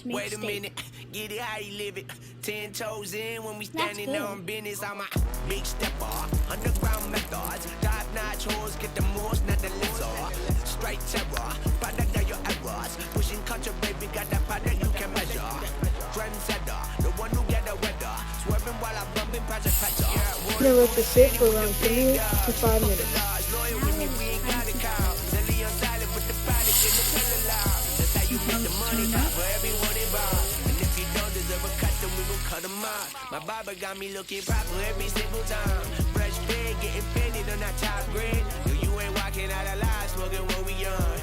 Wait a mixtape. minute, get it how you live it. 10 toes in when we That's standing good. on business. I'm a big stepper, underground methods. Top notch hoes, get the most, not the lesser. Straight terror, product of your errors. Pushing culture, baby, got that product you can measure. Trendsetter, the one who get the weather. Swerving while I'm bumping project patcher. I'm gonna let this sit for around 3 to 5 minutes. Loyal with me, we ain't got a count. Silly on silent, put the product in the pill loud. That's how you make the money for everyone involved. And if you don't deserve a cut, then we gon' cut them out. My barber got me looking proper every single time. Fresh pig, getting painted on that top grade. No, you ain't walking out alive, smoking what we on.